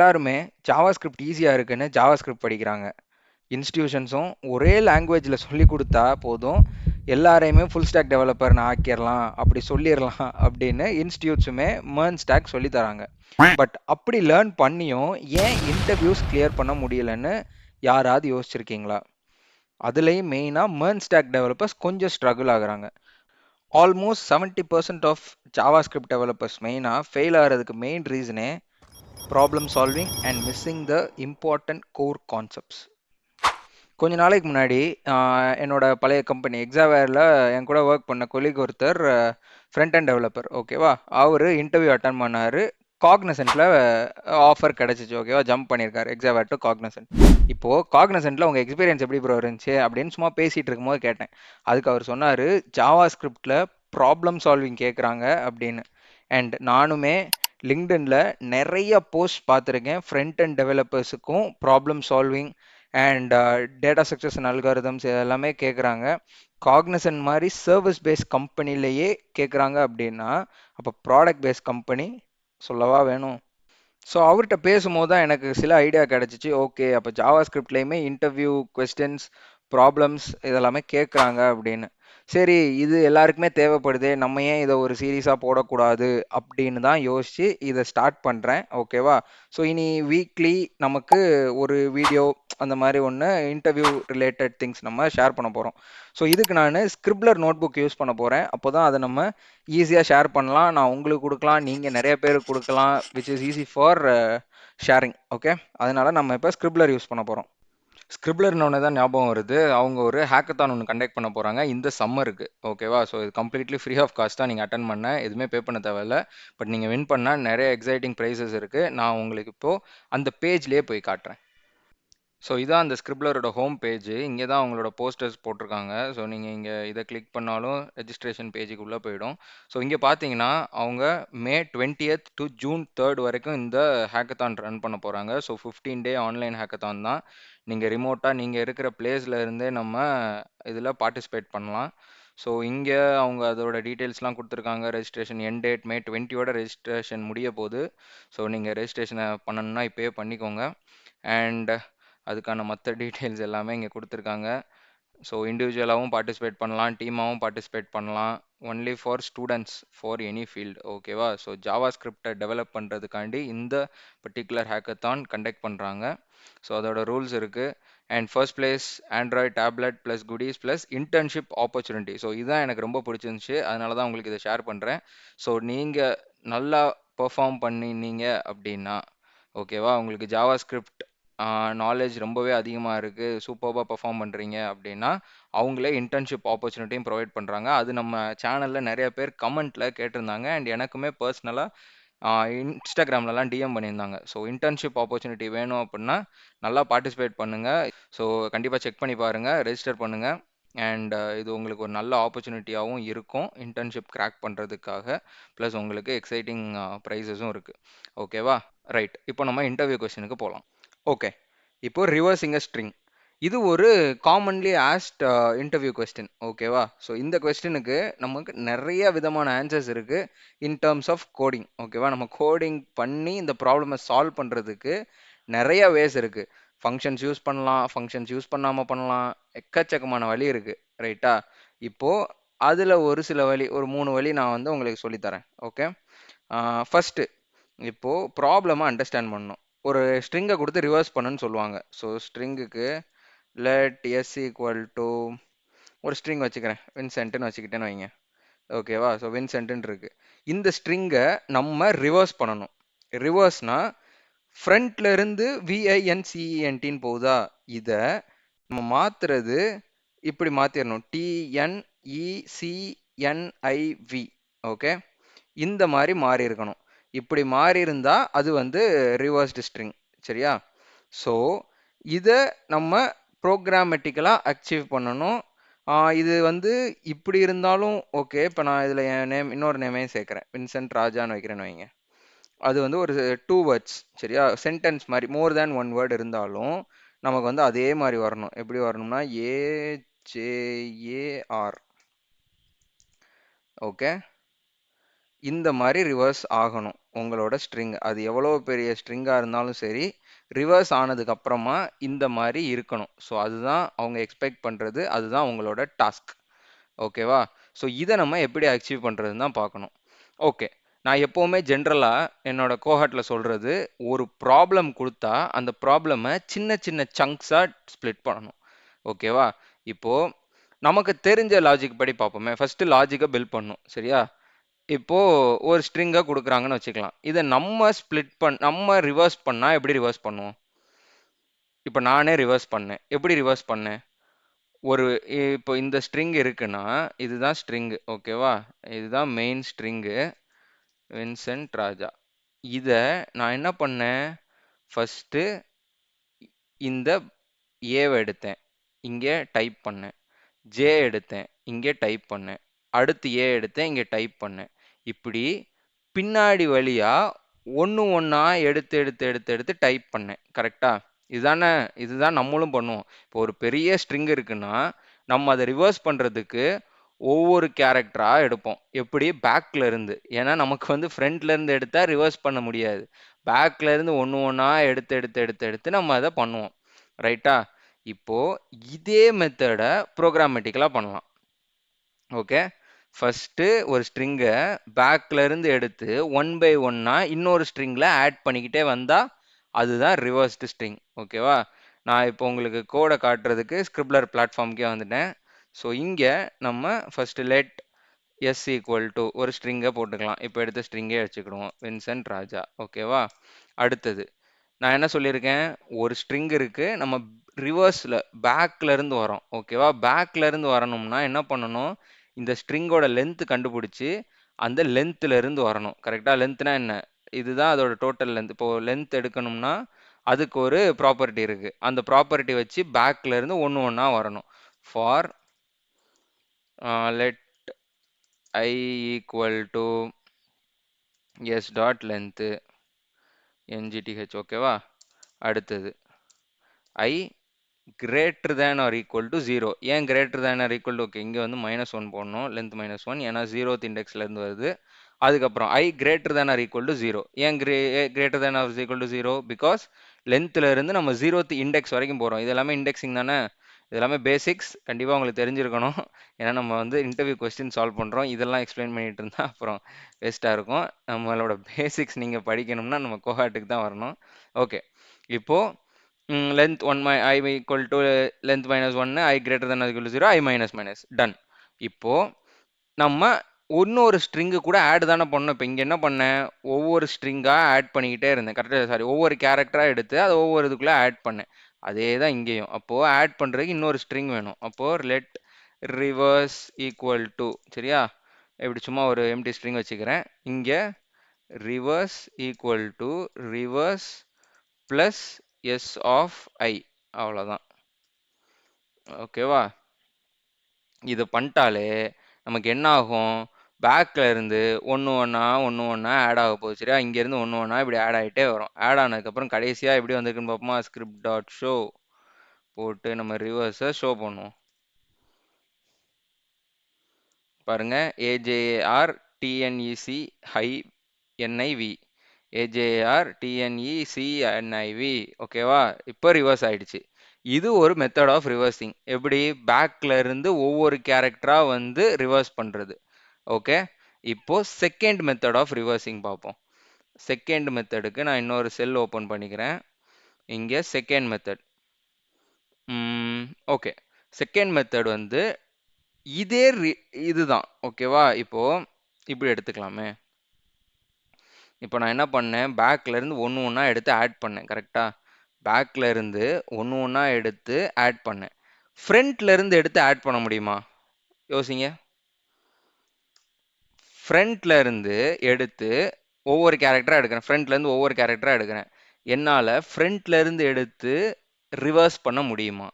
எல்லாருமே Java script ஈஸியாக இருக்குன்னு ஜாவா ஸ்கிரிப்ட் படிக்கிறாங்க. இன்ஸ்டிடியூஷன்ஸும் ஒரே லாங்குவேஜில் சொல்லி கொடுத்தா போதும், எல்லாரையுமே ஃபுல் ஸ்டாக் டெவலப்பர்னு ஆக்கிடலாம், அப்படி சொல்லிடலாம் அப்படின்னு இன்ஸ்டியூட்ஸுமே MERN ஸ்டாக் சொல்லி தராங்க. பட் அப்படி லேர்ன் பண்ணியும் ஏன் இன்டர்வியூஸ் கிளியர் பண்ண முடியலன்னு யாராவது யோசிச்சிருக்கீங்களா? அதுலேயும் மெயினாக MERN ஸ்டாக் டெவலப்பர்ஸ் கொஞ்சம் ஸ்ட்ரகிள் ஆகுறாங்க. Almost 70% of JavaScript developers மெயினாக ஃபெயில் ஆகிறதுக்கு மெயின் ரீசனே problem solving and missing the important core concepts. கொஞ்ச நாளைக்கு முன்னாடி என்னோட பழைய கம்பெனி எக்ஸாவேரில் என் கூட ஒர்க் பண்ண கொலீக் ஒருத்தர் ஃப்ரண்ட் அண்ட் டெவலப்பர், ஓகேவா? அவர் இன்டர்வியூ அட்டன் பண்ணார். காக்னசென்ட்டில் ஆஃபர் கிடச்சிச்சு, ஓகேவா? ஜம்ப் பண்ணியிருக்காரு எக்ஸாவேர் டு காக்னசென்ட். இப்போது காக்னசென்ட்டில் உங்கள் எக்ஸ்பீரியன்ஸ் எப்படி ப்ரோ இருந்துச்சு அப்படின்னு சும்மா பேசிகிட்டு இருக்கும்போது கேட்டேன். அதுக்கு அவர் சொன்னார், ஜாவா ஸ்கிரிப்டில் ப்ராப்ளம் சால்விங் கேட்குறாங்க அப்படின்னு. அண்ட் நானுமே லிங்க்டின்ல நிறைய போஸ்ட் பார்த்துருக்கேன். ஃப்ரண்ட் அண்ட் டெவலப்பர்ஸுக்கும் problem solving and data structures and algorithms இதெல்லாமே கேட்குறாங்க. காக்னிசன்ட் மாதிரி சர்வீஸ் பேஸ் கம்பெனிலேயே கேட்குறாங்க அப்படின்னா, அப்போ ப்ராடக்ட் பேஸ் கம்பெனி சொல்லவா வேணும்? ஸோ அவர்கிட்ட பேசும்போது தான் எனக்கு சில ஐடியா கிடச்சிச்சு. ஓகே, அப்போ ஜாவா ஸ்கிரிப்ட்லேயுமே இன்டர்வியூ கொஸ்டின்ஸ், ப்ராப்ளம்ஸ் இதெல்லாமே கேட்குறாங்க அப்படின்னு. சரி, இது எல்லாருக்குமே தேவைப்படுது, நம்ம ஏன் இதை ஒரு சீரியஸாக போடக்கூடாது அப்படின்னு தான் யோசித்து இதை ஸ்டார்ட் பண்ணுறேன், ஓகேவா? ஸோ இனி வீக்லி நமக்கு ஒரு வீடியோ அந்த மாதிரி ஒன்று இன்டர்வியூ ரிலேட்டட் திங்ஸ் நம்ம ஷேர் பண்ண போகிறோம். ஸோ இதுக்கு நான் ஸ்கிரிப்லர் நோட் புக் யூஸ் பண்ண போகிறேன். அப்போ தான் அதை நம்ம ஈஸியாக ஷேர் பண்ணலாம். நான் உங்களுக்கு கொடுக்கலாம், நீங்கள் நிறைய பேருக்கு கொடுக்கலாம், which is easy for sharing. Okay, அதனால நம்ம இப்போ ஸ்கிரிப்லர் யூஸ் பண்ண போகிறோம். ஸ்கிரிப்லர்னு தான் ஞாபகம் வருது. அவங்க ஒரு ஹேக்கத்தான் ஒன்று கண்டக்ட் பண்ண போகிறாங்க இந்த சம்மருக்கு, ஓகேவா? ஸோ இது கம்ப்ளீட்லி ஃப்ரீ ஆஃப் காஸ்ட் தான். நீங்கள் அட்டன் பண்ண எதுவுமே பே பண்ண தேவையில்ல. பட் நீங்கள் வின் பண்ணால் நிறைய எக்ஸைட்டிங் ப்ரைஸஸ் இருக்குது. நான் உங்களுக்கு இப்போது அந்த பேஜ்லேயே போய் காட்டுறேன். ஸோ இதான் அந்த ஸ்கிரிப்லரோட ஹோம் பேஜ். இங்கே தான் அவங்களோட போஸ்டர்ஸ் போட்டிருக்காங்க. ஸோ நீங்கள் இங்கே இதை கிளிக் பண்ணாலும் ரெஜிஸ்ட்ரேஷன் பேஜுக்குள்ளே போயிடும். ஸோ இங்கே பார்த்தீங்கன்னா அவங்க மே 20th டு ஜூன் 3rd வரைக்கும் இந்த ஹேக்கத்தான் ரன் பண்ண போகிறாங்க. ஸோ 15 டே ஆன்லைன் ஹேக்கத்தான் தான். நீங்கள் ரிமோட்டாக நீங்கள் இருக்கிற பிளேஸில் இருந்தே நம்ம இதில் பார்ட்டிசிபேட் பண்ணலாம். ஸோ இங்கே அவங்க அதோட டீட்டெயில்ஸ்லாம் கொடுத்துருக்காங்க. ரெஜிஸ்ட்ரேஷன் என் டேட் மே 20யோட ரெஜிஸ்ட்ரேஷன் முடிய போகுது. ஸோ நீங்கள் ரெஜிஸ்ட்ரேஷனை பண்ணணுன்னா இப்போயே பண்ணிக்கோங்க. அண்ட் அதுக்கான மற்ற டீட்டெயில்ஸ் எல்லாமே இங்கே கொடுத்துருக்காங்க. ஸோ இண்டிவிஜுவலாகவும் பார்ட்டிசிபேட் பண்ணலாம், டீமாகவும் பார்ட்டிசிபேட் பண்ணலாம். Only for students for any field, ஓகேவா? ஸோ ஜாவா ஸ்கிரிப்டை டெவலப் பண்ணுறதுக்காண்டி இந்த பர்டிகுலர் ஹேக்கத்தான் கண்டக்ட் பண்ணுறாங்க. ஸோ அதோட ரூல்ஸ் இருக்குது. And first place Android tablet plus goodies plus internship opportunity. So இதுதான் எனக்கு ரொம்ப பிடிச்சிருந்துச்சு, அதனால தான் உங்களுக்கு இதை ஷேர் பண்ணுறேன். ஸோ நீங்கள் நல்லா பெர்ஃபார்ம் பண்ணினீங்க அப்படின்னா, ஓகேவா, உங்களுக்கு ஜாவா ஸ்கிரிப்ட் நாலேஜ் ரொம்பவே அதிகமாக இருக்குது, சூப்பராக பெர்ஃபார்ம் பண்ணுறீங்க அப்படின்னா அவங்களே இன்டர்ன்ஷிப் ஆப்பர்ச்சுனிட்டியும் ப்ரொவைட் பண்ணுறாங்க. அது நம்ம சேனலில் நிறைய பேர் கமெண்ட்டில் கேட்டிருந்தாங்க. அண்ட் எனக்குமே பர்சனலாக இன்ஸ்டாகிராம்லலாம் டிஎம் பண்ணியிருந்தாங்க. ஸோ இன்டர்ன்ஷிப் ஆப்பர்ச்சுனிட்டி வேணும் அப்படின்னா நல்லா பார்ட்டிசிபேட் பண்ணுங்கள். ஸோ கண்டிப்பாக செக் பண்ணி பாருங்கள், ரெஜிஸ்டர் பண்ணுங்கள். அண்ட் இது உங்களுக்கு ஒரு நல்ல ஆப்பர்ச்சுனிட்டியாகவும் இருக்கும் இன்டர்ன்ஷிப் கிராக் பண்ணுறதுக்காக. ப்ளஸ் உங்களுக்கு எக்ஸைட்டிங் ப்ரைஸஸும் இருக்குது, ஓகேவா? ரைட், இப்போ நம்ம இன்டர்வியூ கொஸ்டினுக்கு போகலாம். ஓகே, இப்போ ரிவர்சிங் அ ஸ்ட்ரிங், இது ஒரு காமன்லி ஆஸ்ட் இன்டர்வியூ கொஸ்டின், ஓகேவா? ஸோ இந்த கொஸ்டினுக்கு நமக்கு நிறைய விதமான ஆன்சர்ஸ் இருக்குது இன் டேர்ம்ஸ் ஆஃப் கோடிங், ஓகேவா? நம்ம கோடிங் பண்ணி இந்த ப்ராப்ளமை சால்வ் பண்ணுறதுக்கு நிறைய வேஸ் இருக்குது. ஃபங்க்ஷன்ஸ் யூஸ் பண்ணலாம், ஃபங்க்ஷன்ஸ் யூஸ் பண்ணாமல் பண்ணலாம், எக்கச்சக்கமான வழி இருக்குது, ரைட்டா? இப்போது அதில் ஒரு சில வழி, ஒரு 3 வழி நான் வந்து உங்களுக்கு சொல்லித்தரேன், ஓகே? ஃபஸ்ட்டு, இப்போது ப்ராப்ளமை அண்டர்ஸ்டாண்ட் பண்ணணும். ஒரு ஸ்ட்ரிங்கை கொடுத்து ரிவர்ஸ் பண்ணுன்னு சொல்லுவாங்க. ஸோ ஸ்ட்ரிங்குக்கு லெட் எஸ் ஈக்குவல் டு ஒரு ஸ்ட்ரிங் வச்சுக்கிறேன், வின்சென்ட்னு வச்சுக்கிட்டேன்னு வைங்க, ஓகேவா? ஸோ வின்சென்ட்னு இருக்கு. இந்த ஸ்ட்ரிங்கை நம்ம ரிவர்ஸ் பண்ணணும். ரிவர்ஸ்னா ஃப்ரண்ட்ல இருந்து விஐஎன்சிஇஎன்டின்னு போகுதா, இதை நம்ம மாத்துறது இப்படி மாத்திரணும், டிஎன்இசிஎன்ஐவி, ஓகே? இந்த மாதிரி மாறி இருக்கணும். இப்படி மாறி இருந்தா அது வந்து ரிவர்ஸ்டு ஸ்ட்ரிங், சரியா? ஸோ இதை நம்ம ப்ரோக்ராமேட்டிக்கலாக அச்சீவ் பண்ணணும். இது வந்து இப்படி இருந்தாலும் ஓகே. இப்போ நான் இதில் என் நேம் இன்னொரு நேமையும் சேர்க்குறேன், வின்சென்ட் ராஜான்னு வைக்கிறேன்னு வைங்க. அது வந்து ஒரு 2 வேர்ட்ஸ், சரியா? சென்டென்ஸ் மாதிரி மோர் தேன் 1 வேர்டு இருந்தாலும் நமக்கு வந்து அதே மாதிரி வரணும். எப்படி வரணும்னா ஏஜேஏஆர், ஓகே? இந்த மாதிரி ரிவர்ஸ் ஆகணும், உங்களோட ஸ்ட்ரிங். அது எவ்வளோ பெரிய ஸ்ட்ரிங்காக இருந்தாலும் சரி, ரிவர்ஸ் ஆனதுக்கு அப்புறமா இந்த மாதிரி இருக்கணும். ஸோ அதுதான் அவங்க எக்ஸ்பெக்ட் பண்ணுறது, அதுதான் உங்களோட டாஸ்க். ஓகேவா? ஸோ இதை நம்ம எப்படி அச்சீவ் பண்ணுறதுன்னு தான் பார்க்கணும். ஓகே, நான் எப்போவுமே ஜென்ரலாக என்னோட கோஹாட்டில் சொல்கிறது, ஒரு ப்ராப்ளம் கொடுத்தா அந்த ப்ராப்ளமை சின்ன சின்ன சங்க்ஸாக ஸ்ப்ளிட் பண்ணணும். ஓகேவா? இப்போது நமக்கு தெரிஞ்ச லாஜிக் படி பார்ப்போமே. ஃபஸ்ட்டு லாஜிக்கை பில்ட் பண்ணணும், சரியா? இப்போ ஒரு ஸ்ட்ரிங்கை கொடுக்குறாங்கன்னு வச்சுக்கலாம். இதை நம்ம ரிவர்ஸ் பண்ணால் எப்படி ரிவர்ஸ் பண்ணுவோம்? இப்போ நானே ரிவர்ஸ் பண்ணேன். எப்படி ரிவர்ஸ் பண்ணேன்? ஒரு இப்போ இந்த ஸ்ட்ரிங் இருக்குன்னா இதுதான் ஸ்ட்ரிங். ஓகேவா? இதுதான் மெயின் ஸ்ட்ரிங்கு, வின்சென்ட் ராஜா. இதை நான் என்ன பண்ணேன்? ஃபஸ்ட்டு இந்த ஏவை எடுத்தேன், இங்கே டைப் பண்ணேன். ஜே எடுத்தேன், இங்கே டைப் பண்ணேன். அடுத்து ஏ எடுத்தேன், இங்கே டைப் பண்ணேன். இப்படி பின்னாடி வழியா ஒன்று ஒன்றா எடுத்து எடுத்து எடுத்து எடுத்து டைப் பண்ணேன். கரெக்டா? இதுதானே, இதுதான் நம்மளும் பண்ணுவோம். இப்போ ஒரு பெரிய ஸ்ட்ரிங் இருக்குன்னா நம்ம அதை ரிவர்ஸ் பண்ணுறதுக்கு ஒவ்வொரு கேரக்டரா எடுப்போம். எப்படி? பேக்ல இருந்து. ஏன்னா நமக்கு வந்து ஃப்ரண்ட்ல இருந்து எடுத்தா ரிவர்ஸ் பண்ண முடியாது. பேக்ல இருந்து ஒன்று ஒன்றா எடுத்து எடுத்து எடுத்து எடுத்து நம்ம அதை பண்ணுவோம். ரைட்டா? இப்போ இதே மெத்தடை ப்ரோக்ராமேட்டிக்கலாக பண்ணலாம். ஓகே, ஃபஸ்ட்டு ஒரு ஸ்ட்ரிங்கை பேக்ல இருந்து எடுத்து ஒன் பை ஒன்னா இன்னொரு ஸ்ட்ரிங்கில் ஆட் பண்ணிக்கிட்டே வந்தால் அதுதான் ரிவர்ஸ்டு ஸ்ட்ரிங். ஓகேவா? நான் இப்போ உங்களுக்கு கோடை காட்டுறதுக்கு ஸ்கிரிப்லர் பிளாட்ஃபார்முக்கே வந்துட்டேன். ஸோ இங்கே நம்ம first let S equal to ஒரு ஸ்ட்ரிங்கை போட்டுக்கலாம். இப்போ எடுத்த ஸ்ட்ரிங்கே வச்சுக்கிடுவோம், வின்சென்ட் ராஜா. ஓகேவா? அடுத்தது நான் என்ன சொல்லியிருக்கேன்? ஒரு ஸ்ட்ரிங் இருக்கு, நம்ம பேக்ல இருந்து வரோம். ஓகேவா? பேக்ல இருந்து வரணும்னா என்ன பண்ணணும்? இந்த ஸ்ட்ரிங்கோட லென்த் கண்டுபிடிச்சி அந்த லென்த்ல இருந்து வரணும். கரெக்டா? லென்த்னா என்ன? இதுதான் அதோட டோட்டல் லென்த். இப்போ லென்த் எடுக்கணும்னா அதுக்கு ஒரு ப்ராப்பர்ட்டி இருக்கு. அந்த ப்ராப்பர்ட்டி வச்சு பேக்ல இருந்து ஒன்று ஒன்றா வரணும். For let I equal to S dot length N G T H. ஓகேவா? அடுத்தது I greater than or equal to 0. ஏன் greater than or equal to? Okay, இங்கே வந்து -1 போடணும், லென்த் -1, ஏன்னா 0th இண்டெக்ஸ்லேருந்து வருது. அதுக்கப்புறம் I greater than or equal to 0. ஏன் greater than or equal to 0? Because லென்த்தில் இருந்து நம்ம 0th இண்டெக்ஸ் வரைக்கும் போகிறோம். இது எல்லாமே இண்டெக்ஸிங் தானே, இது எல்லாமே பேசிக்ஸ், கண்டிப்பாக உங்களுக்கு தெரிஞ்சிருக்கணும். ஏன்னா நம்ம வந்து இன்டர்வியூ கொஸ்டின் சால்வ் பண்ணுறோம். இதெல்லாம் எக்ஸ்பிளைன் பண்ணிட்டு இருந்தால் அப்புறம் வேஸ்ட்டாக இருக்கும். நம்மளோட பேசிக்ஸ் நீங்கள் படிக்கணும்னா நம்ம கோஹாட்டுக்கு தான் வரணும். ஓகே, இப்போது length 1 I equal to length -1, I greater than or equal to 0, I minus done. இப்போ நம்ம இன்னொரு ஸ்ட்ரிங்கு கூட ஆட் தானே பண்ணணும். இப்போ இங்கே என்ன பண்ணேன்? ஒவ்வொரு ஸ்ட்ரிங்காக ஆட் பண்ணிக்கிட்டே இருந்தேன். கரெக்டாக? சாரி, ஒவ்வொரு கேரக்டராக எடுத்து அதை ஒவ்வொரு இதுக்குள்ளே ஆட் பண்ணேன். அதே தான் இங்கேயும். அப்போது ஆட் பண்ணுறதுக்கு இன்னொரு ஸ்ட்ரிங் வேணும். அப்போது லெட் ரிவர்ஸ் ஈக்குவல் டு, சரியா? இப்படி சும்மா ஒரு எம்டி ஸ்ட்ரிங் வச்சுக்கிறேன். இங்கே reverse equal to reverse plus S of I. அவ்வளோதான். ஓகேவா? இது பண்ணிட்டாலே நமக்கு என்ன ஆகும்? பேக்ல இருந்து ஒன்று ஒன்றா ஆட் ஆக போகுது, சரியா? இங்கேருந்து ஒன்று ஒன்றா இப்படி ஆட் ஆகிட்டே வரும். ஆட் ஆனதுக்கப்புறம் கடைசியாக எப்படி வந்திருக்குன்னு பார்ப்போமா? ஸ்கிரிப்ட் டாட் ஷோ போட்டு நம்ம ரிவர்ஸை ஷோ பண்ணுவோம். பாருங்க, ஏஜேஆர் டிஎன்இசி ஹை என்ஐவி, ஏஜேஆர் டிஎன்இசிஎன்ஐவி. ஓகேவா? இப்போ ரிவர்ஸ் ஆயிடுச்சு. இது ஒரு மெத்தட் ஆஃப் ரிவர்சிங். எப்படி? பேக்ல இருந்து ஒவ்வொரு கேரக்டரா வந்து ரிவர்ஸ் பண்றது. ஓகே, இப்போ செகண்ட் மெத்தட் ஆஃப் ரிவர்சிங் பார்ப்போம். செகண்ட் மெத்தடுக்கு நான் இன்னொரு செல் ஓப்பன் பண்ணிக்கிறேன். இங்கே second method. Okay, second method வந்து இதே இதுதான். ஓகேவா? இப்போ இப்படி எடுத்துக்கலாமே. இப்போ நான் என்ன பண்ணேன்? பேக்ல இருந்து ஒன்று ஒன்றா எடுத்து ஆட் பண்ணேன். கரெக்டா? பேக்ல இருந்து ஒன்று ஒன்றா எடுத்து ஆட் பண்ணேன். ஃப்ரண்ட்ல இருந்து எடுத்து ஆட் பண்ண முடியுமா? யோசிங்க. ஃப்ரண்ட்ல இருந்து எடுத்து ஒவ்வொரு கேரக்டரா எடுக்கிறேன். ஃப்ரண்ட்ல இருந்து ஒவ்வொரு கேரக்டரா எடுக்கிறேன். என்னால் ஃப்ரண்ட்ல இருந்து எடுத்து ரிவர்ஸ் பண்ண முடியுமா?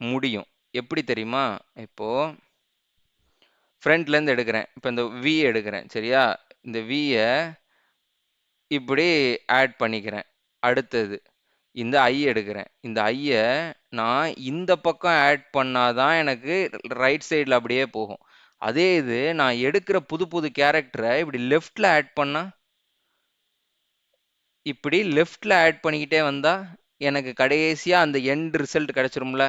முடியும். எப்படி தெரியுமா? இப்போ ஃப்ரண்ட்ல இருந்து எடுக்கிறேன். இப்போ இந்த வி எடுக்கிறேன், சரியா? இந்த வியை இப்படி ஆட் பண்ணிக்கிறேன். அடுத்தது இந்த ஐ எடுக்கிறேன். இந்த ஐயை நான் இந்த பக்கம் ஆட் பண்ணாதான் எனக்கு ரைட் சைடில் அப்படியே போகும். அதே இது நான் எடுக்கிற புது புது கேரக்டரை இப்படி லெஃப்டில் ஆட் பண்ணால் இப்படி லெஃப்ட்ல ஆட் பண்ணிக்கிட்டே வந்தா எனக்கு கடைசியா அந்த எண்ட் ரிசல்ட் கிடைச்சிரும்ல.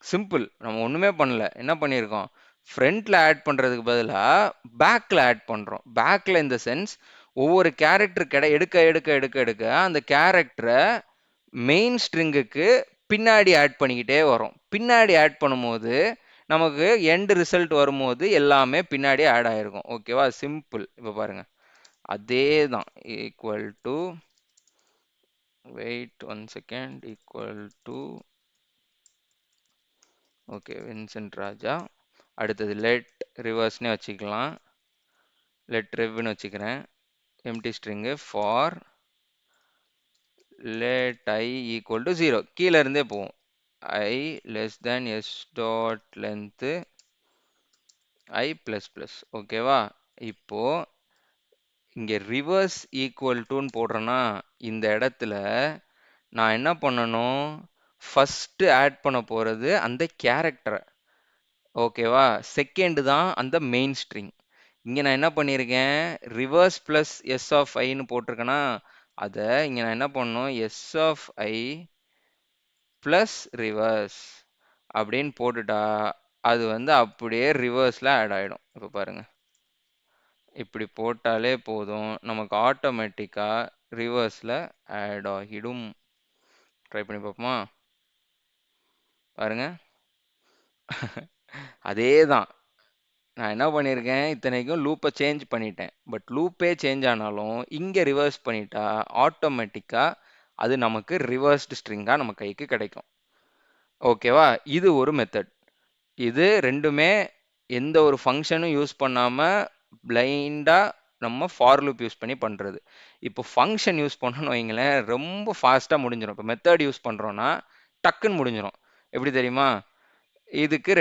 சிம்பிள். நம்ம ஒண்ணுமே பண்ணல. என்ன பண்ணியிருக்கோம்? ஃப்ரண்ட்ல ஆட் பண்றதுக்கு பதிலா பேக்ல ஆட் பண்றோம். பேக்ல இன் த சென்ஸ் ஒவ்வொரு கேரக்டர் எடுக்க எடுக்க எடுக்க எடுக்க அந்த கேரக்டரை மெயின் ஸ்ட்ரிங்குக்கு பின்னாடி ஆட் பண்ணிக்கிட்டே வரும். பின்னாடி ஆட் பண்ணும்போது நமக்கு எண்ட் ரிசல்ட் வரும்போது எல்லாமே பின்னாடி ஆட் ஆயிருக்கும். ஓகேவா? சிம்பிள். இப்போ பாருங்க, அதே தான். Equal to, wait 1 second, equal to, okay, Vincent Raja. அடுத்தது லெட் ரிவர்ஸ்னே வச்சுக்கலாம். லெட் ரெவ்னு வச்சுக்கிறேன். Empty string for let I equal to 0. கீழே இருந்தே போவோம். I less than s dot length I plus plus. ஓகேவா? இப்போ இங்க ரிவர்ஸ் ஈக்குவல் டுன்னு போடுறேன்னா இந்த இடத்துல நான் என்ன பண்ணணும்? ஃபர்ஸ்ட் ஆட் பண்ண போறது அந்த கேரக்டரை. ஓகேவா? செகண்ட் தான் அந்த மெயின் ஸ்ட்ரிங். இங்க நான் என்ன பண்ணியிருக்கேன்? ரிவர்ஸ் பிளஸ் எஸ் ஆஃப் ஐன்னு போட்டிருக்கேன்னா அதை இங்க நான் என்ன பண்ணணும்? S of i plus reverse அப்படின்னு போட்டுட்டா அது வந்து அப்படியே ரிவர்ஸ்ல ஆட் ஆயிடும். இப்போ பாருங்க, இப்படி போட்டாலே போதும், நமக்கு ஆட்டோமேட்டிக்கா ரிவர்ஸ்ல ஆட் ஆகிடும். ட்ரை பண்ணி பார்ப்போமா? பாருங்க. அதே தான். நான் என்ன பண்ணியிருக்கேன்? இத்தனைக்கும் லூப்பை சேஞ்ச் பண்ணிட்டேன். பட் லூப்பே சேஞ்ச் ஆனாலும் இங்க ரிவர்ஸ் பண்ணிட்டா ஆட்டோமேட்டிக்கா அது நமக்கு ரிவர்ஸ்டு ஸ்ட்ரிங்கா நம்ம கைக்கு கிடைக்கும். ஓகேவா? இது ஒரு மெத்தட். இது ரெண்டுமே எந்த ஒரு ஃபங்க்ஷனும் யூஸ் பண்ணாம பிளைண்டா நம்ம ஃபார் லூப் யூஸ் பண்ணி பண்றது. இப்போ ஃபங்க்ஷன் யூஸ் பண்ணணும்னு வைங்களேன், ரொம்ப ஃபாஸ்டா முடிஞ்சிடும். இப்போ மெத்தட் யூஸ் பண்றோம்னா டக்குன்னு முடிஞ்சிடும். எப்படி தெரியுமா? இதுக்கு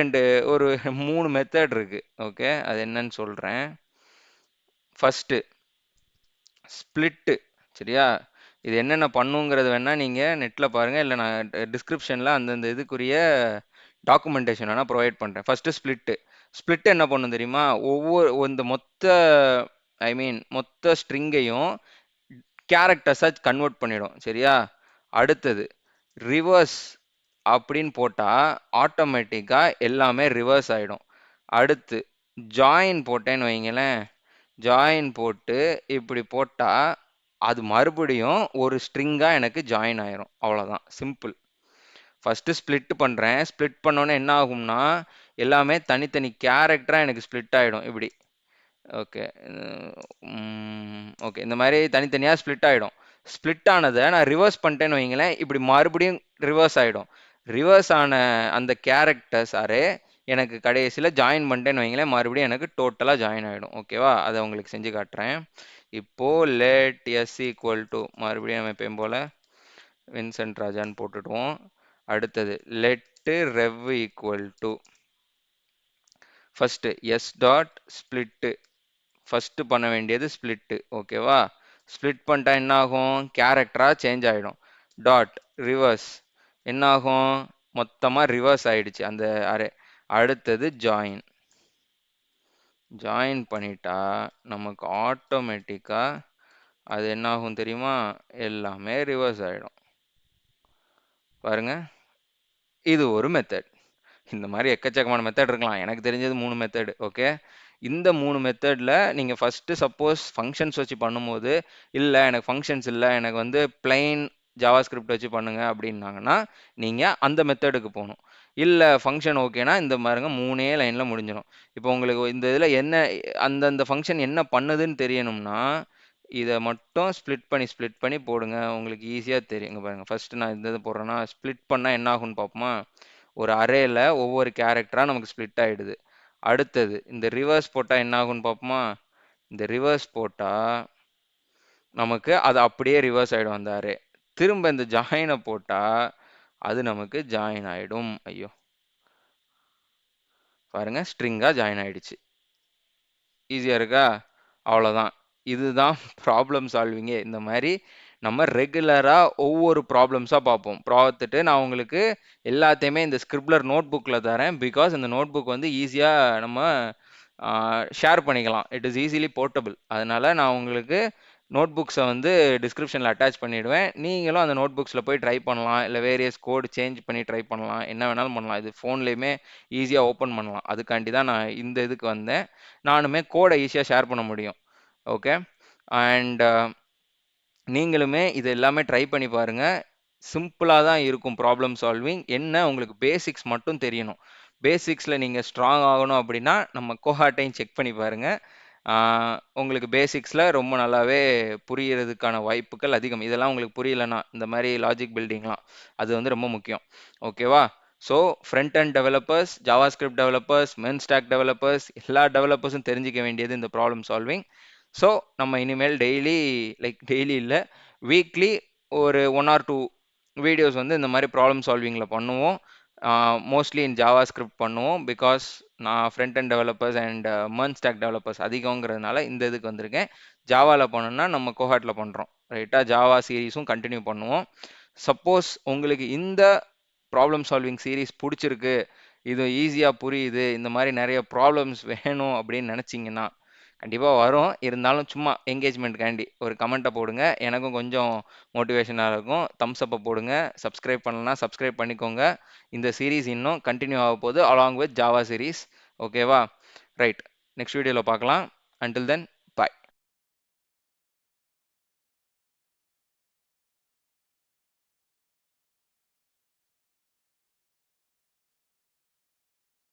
ஒரு 3 மெத்தட் இருக்கு. ஓகே, அது என்னன்னு சொல்றேன். First split. சரியா? இது என்னென்ன பண்ணுங்கிறது வேணா நீங்க நெட்ல பாருங்க, இல்லை நான் டிஸ்கிரிப்ஷன்ல அந்தந்த இதுக்குரிய டாக்குமெண்டேஷன் வேணா ப்ரொவைட் பண்றேன். First split. ஸ்பிளிட் என்ன பண்ணும் தெரியுமா? ஒவ்வொரு இந்த மொத்த மொத்த ஸ்ட்ரிங்கையும் கேரக்டர்ஸா கன்வெர்ட் பண்ணிடும். சரியா? அடுத்தது ரிவர்ஸ் அப்படின்னு போட்டா ஆட்டோமேட்டிக்கா எல்லாமே ரிவர்ஸ் ஆயிடும். அடுத்து ஜாயின் போட்டேன்னு வைங்களேன், ஜாயின் போட்டு இப்படி போட்டா அது மறுபடியும் ஒரு ஸ்ட்ரிங்கா எனக்கு ஜாயின் ஆயிரும். அவ்வளவுதான், சிம்பிள். ஃபர்ஸ்ட் ஸ்பிளிட் பண்றேன். ஸ்பிளிட் பண்ணோன்னே என்ன ஆகும்னா எல்லாமே தனித்தனி கேரக்டரா எனக்கு ஸ்பிளிட் ஆயிடும். இப்படி. ஓகே. ஓகே, இந்த மாதிரி தனித்தனியா ஸ்பிளிட் ஆயிடும். ஸ்பிளிட் ஆனதை நான் ரிவர்ஸ் பண்ணிட்டேன்னு வைங்களேன், இப்படி மறுபடியும் ரிவர்ஸ் ஆயிடும். ரிவர்ஸ் ஆன அந்த கேரக்டர்ஸ் அரே எனக்கு கடைசியில ஜாயின் பண்ணிட்டேன்னு வைங்களேன், மறுபடியும் எனக்கு டோட்டலா ஜாயின் ஆயிடும். ஓகேவா? அதை உங்களுக்கு செஞ்சு காட்டுறேன். இப்போ லெட் எஸ் ஈக்குவல் டு, மறுபடியும் நம்ம எப்பயும் போல வின்சென்ட் ராஜான்னு போட்டுடுவோம். அடுத்தது let rev equal to, first s dot split. First பண்ண வேண்டியது ஸ்பிளிட். ஓகேவா? ஸ்பிளிட் பண்ணிட்டா என்ன ஆகும்? கேரக்டரா சேஞ்ச் ஆயிடும். டாட் ரிவர்ஸ் என்ன ஆகும்? மொத்தமா ரிவர்ஸ் ஆயிடுச்சு அந்த அரே. அடுத்தது ஜாயின். ஜாயின் பண்ணிட்டா நமக்கு ஆட்டோமேட்டிக்கா அது என்ன ஆகும் தெரியுமா? எல்லாமே ரிவர்ஸ் ஆயிடும். பாருங்க, இது ஒரு மெத்தட். இந்த மாதிரி எக்கச்சக்கமான மெத்தட் இருக்கலாம். எனக்கு தெரிஞ்சது 3 மெத்தட். ஓகே, இந்த 3 மெத்தட்ல நீங்க ஃபர்ஸ்ட் சப்போஸ் ஃபங்க்ஷன்ஸ் வச்சு பண்ணும்போது, இல்ல எனக்கு ஃபங்க்ஷன்ஸ் இல்ல, எனக்கு வந்து பிளைன் ஜாவா ஸ்கிரிப்ட் வச்சு பண்ணுங்க அப்படின்னாங்கன்னா நீங்க அந்த மெத்தடுக்கு போகணும். இல்ல ஃபங்க்ஷன் ஓகேனா இந்த பாருங்க 3 லைன்ல முடிஞ்சிடும். இப்போ உங்களுக்கு இந்த இதுல என்ன அந்தந்த ஃபங்க்ஷன் என்ன பண்ணுதுன்னு தெரியணும்னா இதை மட்டும் ஸ்ப்ளிட் பண்ணி போடுங்க. உங்களுக்கு ஈஸியா தெரியுங்க. பாருங்க, ஃபர்ஸ்ட் நான் இந்த இது போடுறேன்னா ஸ்ப்ளிட் பண்ணா என்ன ஆகும்னு பார்ப்போமா? ஒரு அரேல ஒவ்வொரு கேரக்டரா நமக்கு ஸ்ப்ளிட் ஆயிடுது. அடுத்தது இந்த ரிவர்ஸ் போட்டா என்ன ஆகும்னு பார்ப்போமா? இந்த ரிவர்ஸ் போட்டா நமக்கு அது அப்படியே ரிவர்ஸ் ஆயிடும் அந்த அரே. திரும்ப இந்த ஜாயினை போட்டா அது நமக்கு ஜாயின் ஆயிடும். ஐயோ, பாருங்க, ஸ்ட்ரிங்கா ஜாயின் ஆயிடுச்சு. ஈஸியா இருக்கா? அவ்வளவுதான். இதுதான் ப்ராப்ளம் சால்விங்கே. இந்த மாதிரி நம்ம ரெகுலரா ஒவ்வொரு ப்ராப்ளம்ஸா பார்ப்போம். பார்த்துட்டு நான் உங்களுக்கு எல்லாத்தையுமே இந்த ஸ்கிரிப்லர் நோட் புக்ல தரேன். பிகாஸ் இந்த நோட் புக் வந்து ஈஸியா நம்ம ஷேர் பண்ணிக்கலாம். It is easily portable. அதனால நான் உங்களுக்கு நோட் புக்ஸை வந்து டிஸ்கிரிப்ஷனில் அட்டாச் பண்ணிவிடுவேன். நீங்களும் அந்த நோட் புக்ஸில் போய் ட்ரை பண்ணலாம். இல்லை வேரியஸ் கோட் சேஞ்ச் பண்ணி ட்ரை பண்ணலாம். என்ன வேணாலும் பண்ணலாம். இது ஃபோன்லேயுமே ஈஸியாக ஓப்பன் பண்ணலாம். அதுக்காண்டி தான் நான் இந்த இதுக்கு வந்தேன். நானுமே கோடை ஈஸியாக ஷேர் பண்ண முடியும். ஓகே. அண்ட் நீங்களுமே இது எல்லாமே ட்ரை பண்ணி பாருங்க. சிம்பிளா தான் இருக்கும் ப்ராப்ளம் சால்விங். என்ன உங்களுக்கு பேசிக்ஸ் மட்டும் தெரியணும். பேசிக்ஸ்ல நீங்க ஸ்ட்ராங் ஆகணும் அப்படின்னா, நம்ம கோஹாட்டையும் செக் பண்ணி பாருங்க. ஆ, உங்களுக்கு பேசிக்ஸ்ல ரொம்ப நல்லாவே புரியறதுக்கான வாய்ப்புகள் அதிகம். இதெல்லாம் உங்களுக்கு புரியலன்னா, இந்த மாரி லாஜிக் பில்டிங்லாம், அது வந்து ரொம்ப முக்கியம். ஓகேவா? So front and developers, JavaScript developers, MEAN stack developers எல்லா டெவலப்பர்ஸும் தெரிஞ்சுக்க வேண்டியது இந்த ப்ராப்ளம் சால்விங். ஸோ நம்ம இனிமேல் டெய்லி, லைக் டெய்லி இல்ல, வீக்லி ஒரு 1 ஆர் 2 வீடியோஸ் வந்து இந்த மாதிரி ப்ராப்ளம் சால்விங்கில் பண்ணுவோம். மோஸ்ட்லி இன் ஜாவா ஸ்கிரிப்ட் பண்ணுவோம். பிகாஸ் நான் front and developers and MERN stack developers அதிகங்கிறதுனால இந்த இதுக்கு வந்திருக்கேன். ஜாவாவில் பண்ணோம்னா நம்ம கோஹாட்டில் பண்ணுறோம். ரைட்டாக ஜாவா சீரீஸும் கண்டினியூ பண்ணுவோம். சப்போஸ் உங்களுக்கு இந்த ப்ராப்ளம் சால்விங் சீரீஸ் பிடிச்சிருக்கு, இது ஈஸியாக புரியுது, இந்த மாதிரி நிறைய ப்ராப்ளம்ஸ் வேணும் அப்படின்னு நினச்சிங்கன்னா கண்டிப்பாக வரும். இருந்தாலும் சும்மா என்கேஜ்மெண்ட்காண்டி ஒரு கமெண்ட்டை போடுங்க. எனக்கும் கொஞ்சம் மோட்டிவேஷனாக இருக்கும். தம்ஸ் அப்பை போடுங்க. சப்ஸ்கிரைப் பண்ணலன்னா சப்ஸ்கிரைப் பண்ணிக்கோங்க. இந்த சீரீஸ் இன்னும் கண்டினியூ ஆக போகுது அலாங் வித் ஜாவா சீரீஸ். ஓகேவா? ரைட். நெக்ஸ்ட் வீடியோவில் பார்க்கலாம். Until then